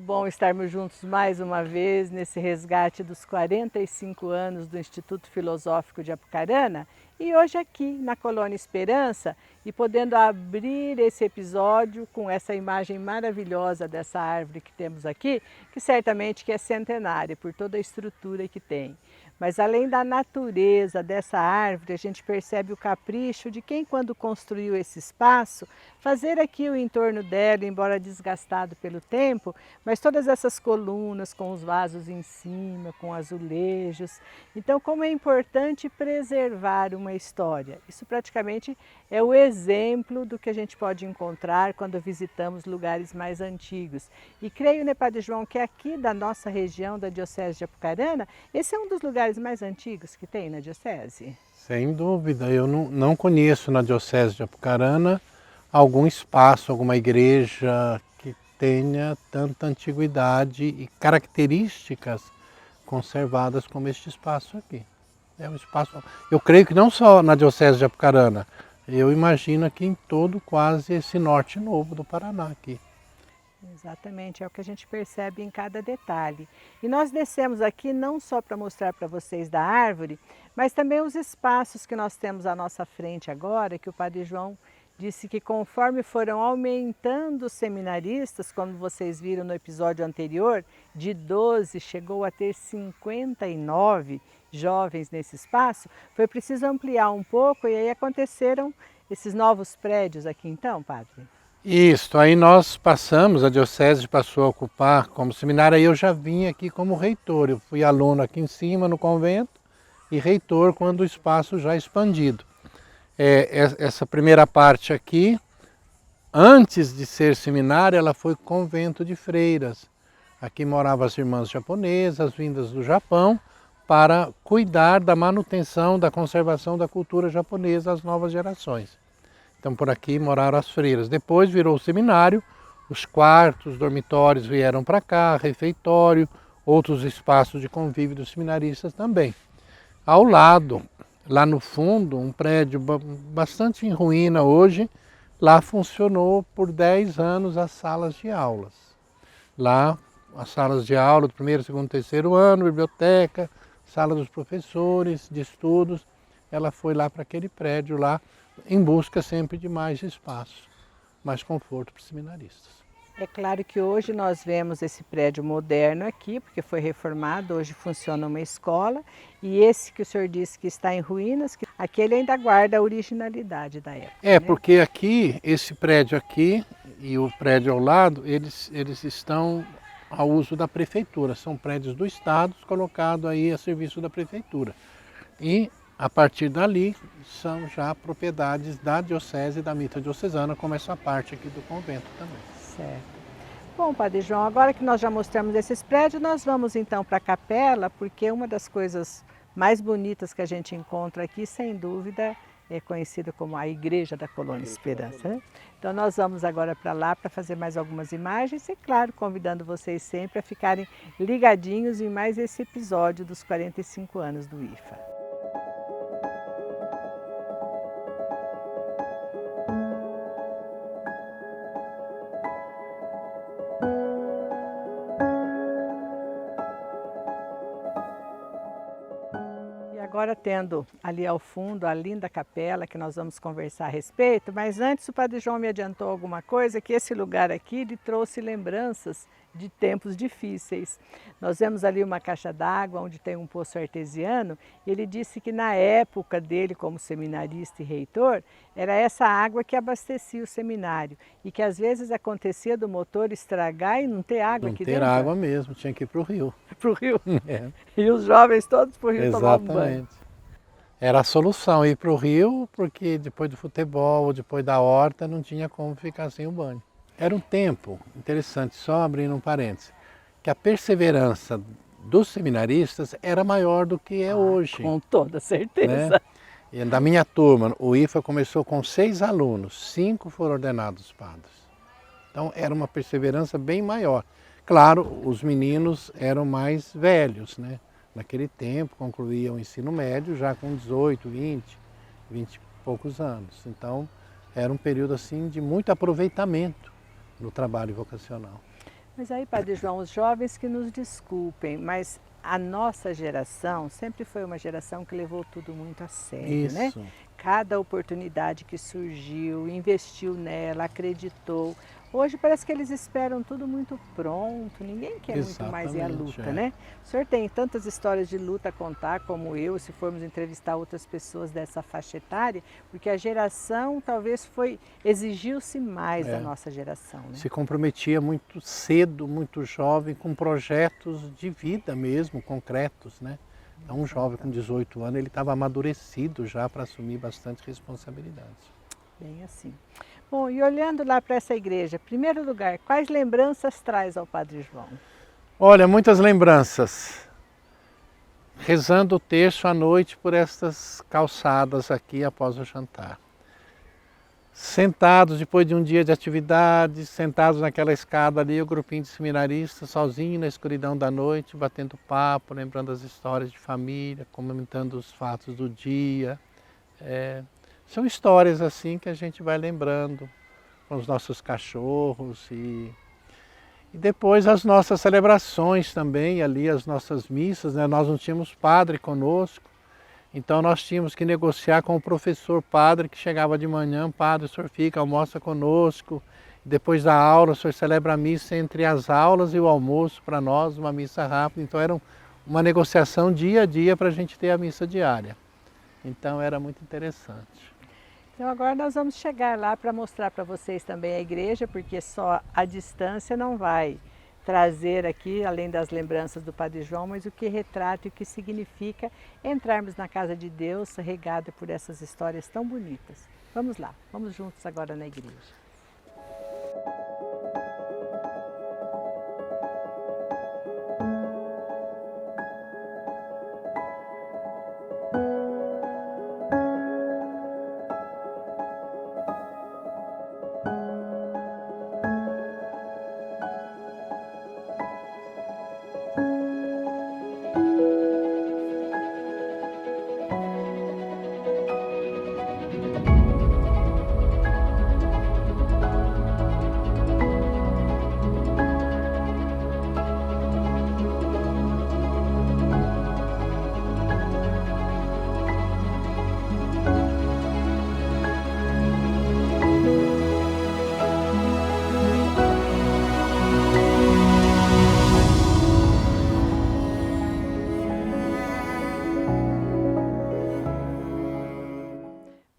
bom estarmos juntos mais uma vez nesse resgate dos 45 anos do Instituto Filosófico de Apucarana e hoje aqui na Colônia Esperança e podendo abrir esse episódio com essa imagem maravilhosa dessa árvore que temos aqui, que certamente que é centenária por toda a estrutura que tem. Mas além da natureza dessa árvore, a gente percebe o capricho de quem, quando construiu esse espaço, fazer aqui o entorno dela, embora desgastado pelo tempo, mas todas essas colunas com os vasos em cima, com azulejos. Então, como é importante preservar uma história. Isso praticamente é o exemplo do que a gente pode encontrar quando visitamos lugares mais antigos. E creio, né, Padre João, que aqui da nossa região, da Diocese de Apucarana, esse é um dos lugares mais antigos que tem na Diocese. Sem dúvida, eu não conheço na Diocese de Apucarana algum espaço, alguma igreja que tenha tanta antiguidade e características conservadas como este espaço aqui. É um espaço, eu creio que não só na Diocese de Apucarana, eu imagino aqui em todo quase esse norte novo do Paraná aqui. Exatamente, é o que a gente percebe em cada detalhe. E nós descemos aqui não só para mostrar para vocês da árvore, mas também os espaços que nós temos à nossa frente agora, que o Padre João disse que conforme foram aumentando os seminaristas, como vocês viram no episódio anterior, de 12 chegou a ter 59 jovens nesse espaço, foi preciso ampliar um pouco e aí aconteceram esses novos prédios aqui então, Padre? Isso, aí nós passamos, a Diocese passou a ocupar como seminário, aí eu já vim aqui como reitor, eu fui aluno aqui em cima no convento e reitor quando o espaço já expandido. Essa primeira parte aqui, antes de ser seminário, ela foi convento de freiras. Aqui moravam as irmãs japonesas, vindas do Japão, para cuidar da manutenção, da conservação da cultura japonesa às novas gerações. Então por aqui moraram as freiras. Depois virou o seminário, os quartos, os dormitórios vieram para cá, refeitório, outros espaços de convívio dos seminaristas também. Ao lado, lá no fundo, um prédio bastante em ruína hoje, lá funcionou por 10 anos as salas de aulas. Lá, as salas de aula do primeiro, segundo, terceiro ano, biblioteca, sala dos professores, de estudos, ela foi lá para aquele prédio lá, em busca sempre de mais espaço, mais conforto para os seminaristas. É claro que hoje nós vemos esse prédio moderno aqui, porque foi reformado, hoje funciona uma escola, e esse que o senhor disse que está em ruínas, aquele ainda guarda a originalidade da época. Né? Porque aqui, esse prédio aqui e o prédio ao lado, eles estão ao uso da prefeitura, são prédios do Estado colocados aí a serviço da prefeitura. E a partir dali, são já propriedades da Diocese e da Mitra Diocesana, como essa parte aqui do convento também. Certo. Bom, Padre João, agora que nós já mostramos esses prédios, nós vamos então para a capela, porque uma das coisas mais bonitas que a gente encontra aqui, sem dúvida, é conhecida como a Igreja da Colônia Esperança. Né? Então nós vamos agora para lá para fazer mais algumas imagens e, claro, convidando vocês sempre a ficarem ligadinhos em mais esse episódio dos 45 anos do IFA. Agora tendo ali ao fundo a linda capela que nós vamos conversar a respeito, mas antes o Padre João me adiantou alguma coisa, que esse lugar aqui lhe trouxe lembranças de tempos difíceis. Nós vemos ali uma caixa d'água onde tem um poço artesiano e ele disse que na época dele como seminarista e reitor, era essa água que abastecia o seminário e que às vezes acontecia do motor estragar e não ter água aqui dentro. Não ter água mesmo, tinha que ir para o rio. Para o rio? É. E os jovens todos para o rio tomar um banho. Era a solução, ir para o rio, porque depois do futebol, depois da horta, não tinha como ficar sem o banho. Era um tempo interessante, só abrindo um parênteses, que a perseverança dos seminaristas era maior do que é hoje. Com toda certeza. Né? E da minha turma, o IFA começou com 6 alunos, 5 foram ordenados padres. Então era uma perseverança bem maior. Claro, os meninos eram mais velhos, né? Naquele tempo concluíam o ensino médio já com 18, 20 e poucos anos. Então era um período assim de muito aproveitamento no trabalho vocacional. Mas aí, Padre João, os jovens que nos desculpem, mas a nossa geração sempre foi uma geração que levou tudo muito a sério, né? Isso. Cada oportunidade que surgiu, investiu nela, acreditou. Hoje parece que eles esperam tudo muito pronto, ninguém quer muito mais ir à Exatamente, luta, é. né? O senhor tem tantas histórias de luta a contar, como eu, se formos entrevistar outras pessoas dessa faixa etária, porque a geração talvez exigiu-se mais da nossa geração, né? Se comprometia muito cedo, muito jovem, com projetos de vida mesmo, concretos, né? Então, um jovem com 18 anos, ele estava amadurecido já para assumir bastante responsabilidade. Bem assim. Bom, e olhando lá para essa igreja, em primeiro lugar, quais lembranças traz ao Padre João? Olha, muitas lembranças. Rezando o terço à noite por estas calçadas aqui após o jantar. Sentados depois de um dia de atividade, sentados naquela escada ali, o grupinho de seminaristas, sozinho na escuridão da noite, batendo papo, lembrando as histórias de família, comentando os fatos do dia. São histórias assim que a gente vai lembrando com os nossos cachorros e depois as nossas celebrações também, ali as nossas missas, né? Nós não tínhamos padre conosco, então nós tínhamos que negociar com o professor padre que chegava de manhã, padre, o senhor fica, almoça conosco, depois da aula o senhor celebra a missa entre as aulas e o almoço para nós, uma missa rápida, então era uma negociação dia a dia para a gente ter a missa diária. Então era muito interessante. Então agora nós vamos chegar lá para mostrar para vocês também a igreja, porque só a distância não vai trazer aqui, além das lembranças do Padre João, mas o que retrata e o que significa entrarmos na casa de Deus, regada por essas histórias tão bonitas. Vamos lá, vamos juntos agora na igreja.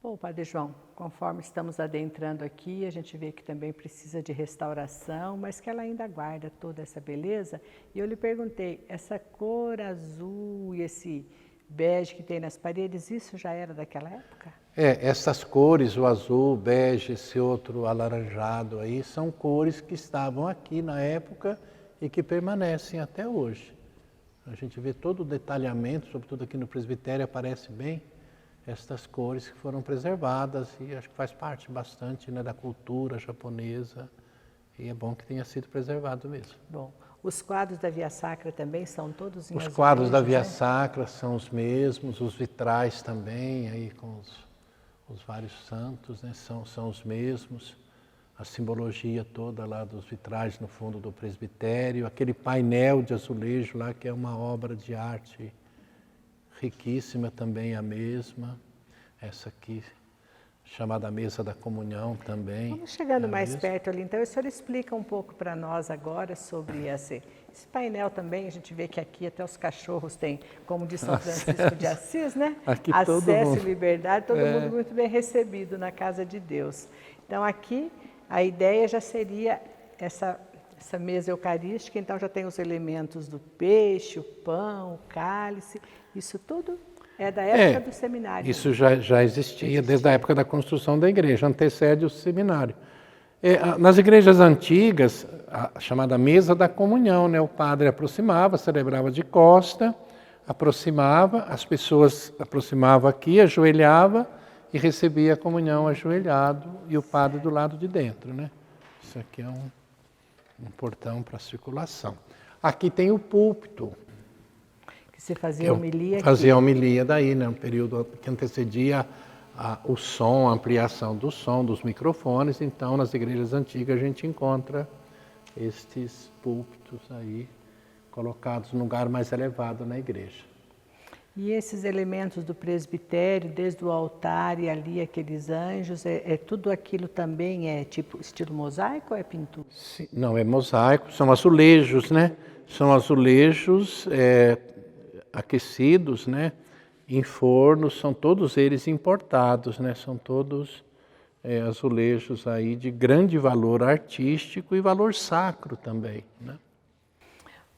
Bom, Padre João, conforme estamos adentrando aqui, a gente vê que também precisa de restauração, mas que ela ainda guarda toda essa beleza. E eu lhe perguntei, essa cor azul e esse bege que tem nas paredes, isso já era daquela época? Essas cores, o azul, o bege, esse outro alaranjado aí, são cores que estavam aqui na época e que permanecem até hoje. A gente vê todo o detalhamento, sobretudo aqui no presbitério, aparece bem estas cores que foram preservadas e acho que faz parte bastante, né, da cultura japonesa e é bom que tenha sido preservado mesmo. Bom, os quadros da Via Sacra também são todos em Os azulejos, quadros da Via né? Sacra são os mesmos, os vitrais também, aí com os vários santos, né, são os mesmos. A simbologia toda lá dos vitrais no fundo do presbitério, aquele painel de azulejo lá que é uma obra de arte riquíssima também a mesma, essa aqui chamada Mesa da Comunhão também. Vamos chegando mais perto ali, então o senhor explica um pouco para nós agora sobre esse painel também, a gente vê que aqui até os cachorros têm, como de São Francisco de Assis, né? Aqui acesso e liberdade, todo mundo muito bem recebido na casa de Deus. Então aqui a ideia já seria essa mesa eucarística, então já tem os elementos do peixe, o pão, o cálice, isso tudo é da época do seminário. Isso já existia desde a época da construção da igreja, antecede o seminário. Nas igrejas antigas, a chamada mesa da comunhão, né? O padre aproximava, celebrava de costa, aproximava, as pessoas aproximavam aqui, ajoelhava e recebia a comunhão ajoelhado e o padre do lado de dentro, né? Isso aqui é um portão para circulação. Aqui tem o púlpito. Que se fazia homilia aqui. Fazia homilia daí, né? Um período que antecedia o som, a ampliação do som, dos microfones. Então, nas igrejas antigas a gente encontra estes púlpitos aí colocados no lugar mais elevado na igreja. E esses elementos do presbitério, desde o altar e ali aqueles anjos, tudo aquilo também é tipo estilo mosaico ou é pintura? Sim, não, é mosaico, são azulejos, né? São azulejos aquecidos, né? Em fornos, são todos eles importados, né? São todos azulejos aí de grande valor artístico e valor sacro também, né?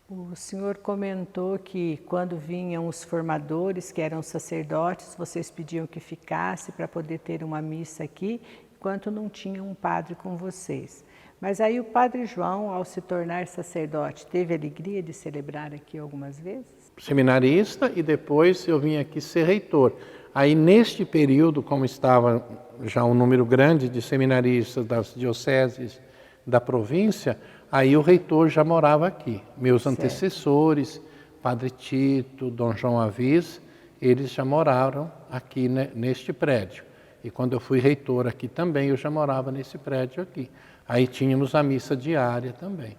O senhor comentou que quando vinham os formadores, que eram sacerdotes, vocês pediam que ficasse para poder ter uma missa aqui, enquanto não tinha um padre com vocês. Mas aí o Padre João, ao se tornar sacerdote, teve a alegria de celebrar aqui algumas vezes? Seminarista, e depois eu vim aqui ser reitor. Aí neste período, como estava já um número grande de seminaristas das dioceses da província, aí o reitor já morava aqui. Meus Certo. antecessores, Padre Tito, Dom João Avis, eles já moraram aqui, né, neste prédio. E quando eu fui reitor aqui também, eu já morava nesse prédio aqui. Aí tínhamos a missa diária também.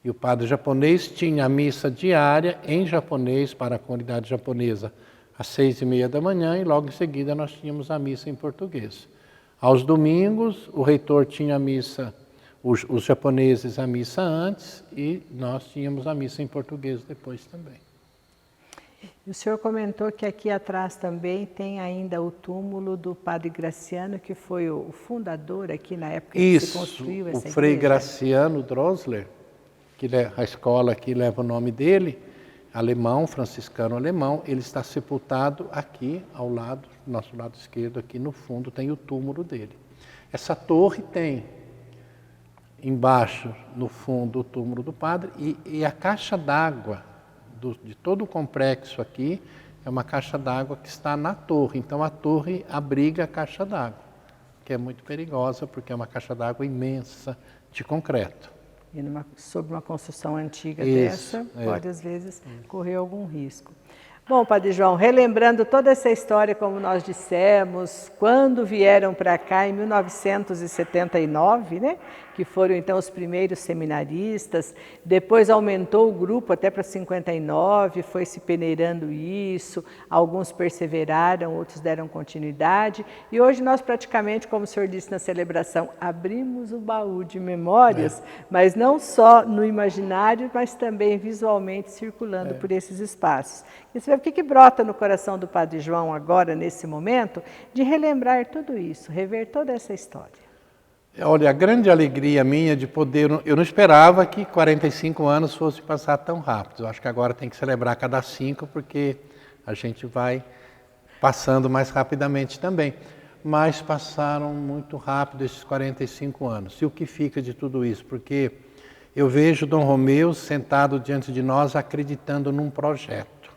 E o padre japonês tinha a missa diária em japonês para a comunidade japonesa às 6h30 da manhã e logo em seguida nós tínhamos a missa em português. Aos domingos o reitor tinha a missa, os japoneses a missa antes e nós tínhamos a missa em português depois também. E o senhor comentou que aqui atrás também tem ainda o túmulo do Padre Graciano, que foi o fundador aqui na época que se construiu essa igreja. O Frei Graciano Drosler, que a escola aqui leva o nome dele, alemão, franciscano alemão, ele está sepultado aqui ao lado, nosso lado esquerdo, aqui no fundo tem o túmulo dele. Essa torre tem embaixo, no fundo, o túmulo do padre e a caixa d'água de todo o complexo aqui é uma caixa d'água que está na torre. Então a torre abriga a caixa d'água, que é muito perigosa porque é uma caixa d'água imensa de concreto. E sobre uma construção antiga Isso, dessa, pode às vezes correr algum risco. Bom, Padre João, relembrando toda essa história, como nós dissemos, quando vieram para cá em 1979, né, que foram então os primeiros seminaristas, depois aumentou o grupo até para 59, foi se peneirando isso, alguns perseveraram, outros deram continuidade, e hoje nós praticamente, como o senhor disse na celebração, abrimos o baú de memórias, mas não só no imaginário, mas também visualmente circulando por esses espaços. E você vê o que brota no coração do Padre João agora, nesse momento, de relembrar tudo isso, rever toda essa história. Olha, a grande alegria minha de poder... Eu não esperava que 45 anos fosse passar tão rápido. Eu acho que agora tem que celebrar cada 5, porque a gente vai passando mais rapidamente também. Mas passaram muito rápido esses 45 anos. E o que fica de tudo isso? Porque eu vejo Dom Romeu sentado diante de nós acreditando num projeto.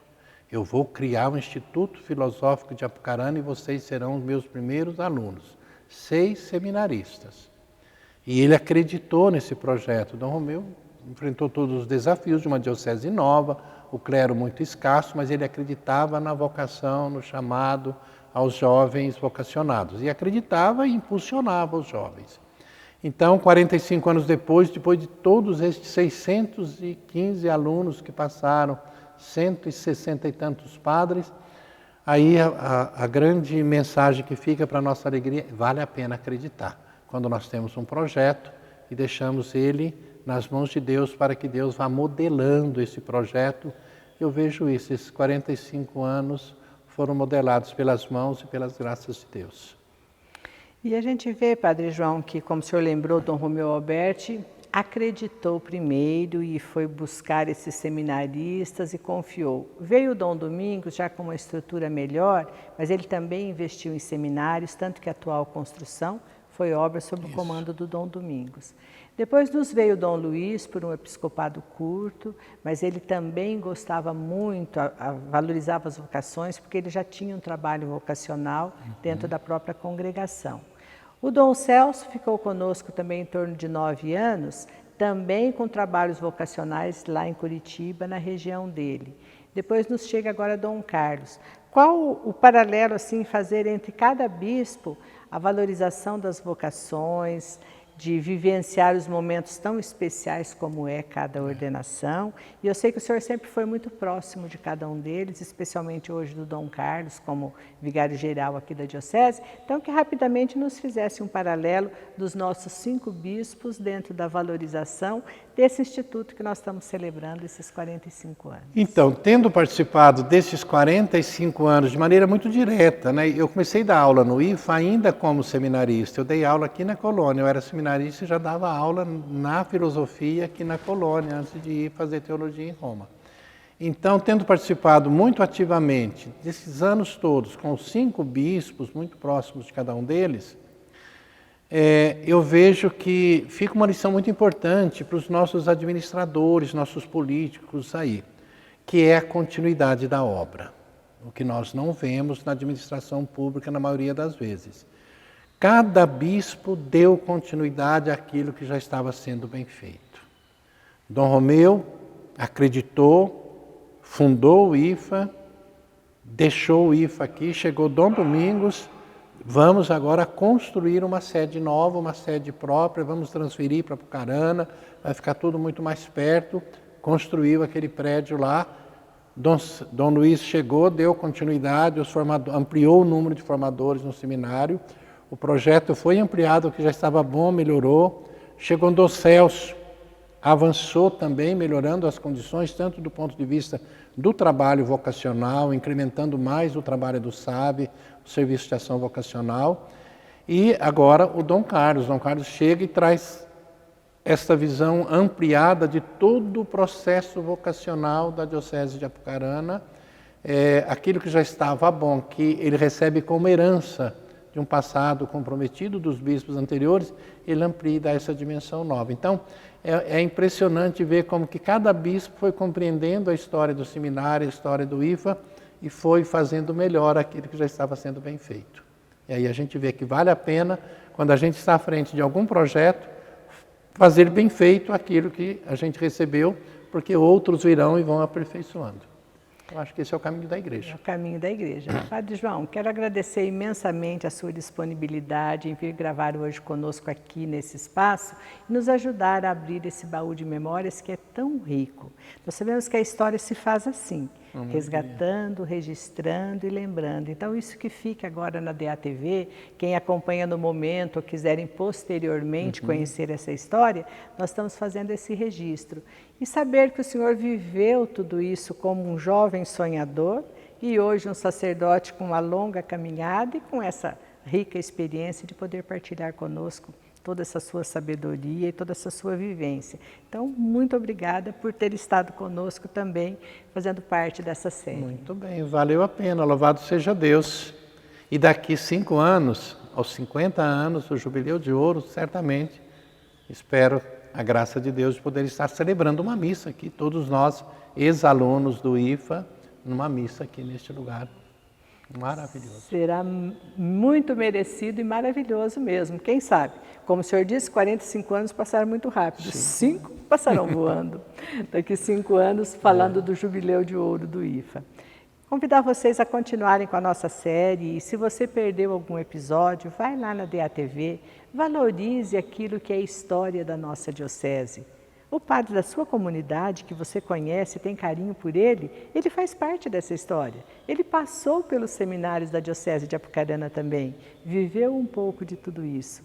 Eu vou criar um Instituto Filosófico de Apucarana e vocês serão os meus primeiros alunos. 6 seminaristas. E ele acreditou nesse projeto. Dom Romeu enfrentou todos os desafios de uma diocese nova, o clero muito escasso, mas ele acreditava na vocação, no chamado aos jovens vocacionados. E acreditava e impulsionava os jovens. Então, 45 anos depois de todos estes 615 alunos que passaram, 160 e tantos padres, aí a grande mensagem que fica para a nossa alegria, vale a pena acreditar. Quando nós temos um projeto e deixamos ele nas mãos de Deus para que Deus vá modelando esse projeto, eu vejo isso, esses 45 anos foram modelados pelas mãos e pelas graças de Deus. E a gente vê, Padre João, que como o senhor lembrou, Dom Romeu Alberti acreditou primeiro e foi buscar esses seminaristas e confiou. Veio o Dom Domingos já com uma estrutura melhor, mas ele também investiu em seminários, tanto que a atual construção foi obra sob o comando do Dom Domingos. Depois nos veio o Dom Luiz por um episcopado curto, mas ele também gostava muito, valorizava as vocações, porque ele já tinha um trabalho vocacional dentro da própria congregação. O Dom Celso ficou conosco também em torno de 9 anos, também com trabalhos vocacionais lá em Curitiba, na região dele. Depois nos chega agora Dom Carlos. Qual o paralelo assim fazer entre cada bispo a valorização das vocações, de vivenciar os momentos tão especiais como é cada ordenação. E eu sei que o senhor sempre foi muito próximo de cada um deles, especialmente hoje do Dom Carlos, como vigário-geral aqui da Diocese. Então, que rapidamente nos fizesse um paralelo dos nossos 5 bispos dentro da valorização desse instituto que nós estamos celebrando esses 45 anos. Então, tendo participado desses 45 anos de maneira muito direta, né? Eu comecei a dar aula no IFA ainda como seminarista. Eu dei aula aqui na colônia, eu era seminarista e já dava aula na filosofia aqui na colônia, antes de ir fazer teologia em Roma. Então, tendo participado muito ativamente desses anos todos, com os 5 bispos, muito próximos de cada um deles, eu vejo que fica uma lição muito importante para os nossos administradores, nossos políticos aí, que é a continuidade da obra, o que nós não vemos na administração pública na maioria das vezes. Cada bispo deu continuidade àquilo que já estava sendo bem feito. Dom Romeu acreditou, fundou o IFA, deixou o IFA aqui, chegou Dom Domingos. Vamos agora construir uma sede nova, uma sede própria, vamos transferir para Apucarana, vai ficar tudo muito mais perto. Construiu aquele prédio lá. Dom Luiz chegou, deu continuidade, ampliou o número de formadores no seminário. O projeto foi ampliado, o que já estava bom, melhorou. Chegou Dom Celso, avançou também, melhorando as condições, tanto do ponto de vista do trabalho vocacional, incrementando mais o trabalho do SAB, o Serviço de Ação Vocacional. E agora o Dom Carlos. Dom Carlos chega e traz esta visão ampliada de todo o processo vocacional da Diocese de Apucarana. Aquilo que já estava bom, que ele recebe como herança de um passado comprometido dos bispos anteriores, ele amplia e dá essa dimensão nova. Então, é impressionante ver como que cada bispo foi compreendendo a história do seminário, a história do IFA, e foi fazendo melhor aquilo que já estava sendo bem feito. E aí a gente vê que vale a pena, quando a gente está à frente de algum projeto, fazer bem feito aquilo que a gente recebeu, porque outros virão e vão aperfeiçoando. Eu acho que esse é o caminho da igreja. É o caminho da igreja. Padre João, quero agradecer imensamente a sua disponibilidade em vir gravar hoje conosco aqui nesse espaço e nos ajudar a abrir esse baú de memórias que é tão rico. Nós sabemos que a história se faz assim, resgatando, registrando e lembrando. Então, isso que fica agora na DATV, quem acompanha no momento ou quiserem posteriormente conhecer essa história, nós estamos fazendo esse registro. E saber que o senhor viveu tudo isso como um jovem sonhador e hoje um sacerdote com uma longa caminhada e com essa rica experiência de poder partilhar conosco toda essa sua sabedoria e toda essa sua vivência. Então, muito obrigada por ter estado conosco também, fazendo parte dessa série. Muito bem, valeu a pena, louvado seja Deus. E daqui 5 anos, aos 50 anos, o Jubileu de Ouro, certamente, espero a graça de Deus de poder estar celebrando uma missa aqui, todos nós, ex-alunos do IFA, numa missa aqui neste lugar. Maravilhoso. Será muito merecido e maravilhoso mesmo, quem sabe? Como o senhor disse, 45 anos passaram muito rápido, 5 passarão voando. Daqui 5 anos, falando do Jubileu de Ouro do IFA. Convidar vocês a continuarem com a nossa série e se você perdeu algum episódio, vai lá na DATV, valorize aquilo que é a história da nossa diocese. O padre da sua comunidade, que você conhece, tem carinho por ele faz parte dessa história. Ele passou pelos seminários da Diocese de Apucarana também, viveu um pouco de tudo isso.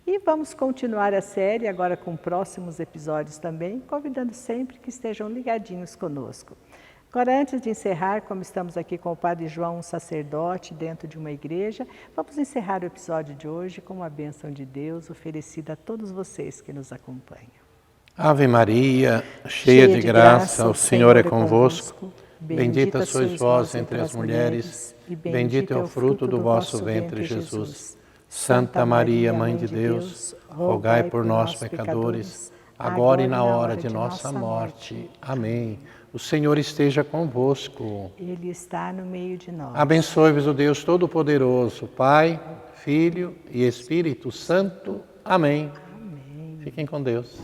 E vamos continuar a série agora com próximos episódios também, convidando sempre que estejam ligadinhos conosco. Agora, antes de encerrar, como estamos aqui com o Padre João, um sacerdote dentro de uma igreja, vamos encerrar o episódio de hoje com uma bênção de Deus oferecida a todos vocês que nos acompanham. Ave Maria, cheia de graça, o Senhor é convosco. Bendita sois vós entre as mulheres, e bendito é o fruto do vosso ventre, Jesus. Santa Maria, Mãe de Deus, rogai por nós, pecadores, agora e na hora de nossa morte. Amém. O Senhor esteja convosco. Ele está no meio de nós. Abençoe-vos o Deus Todo-Poderoso, Pai, Filho e Espírito Santo. Amém. Fiquem com Deus.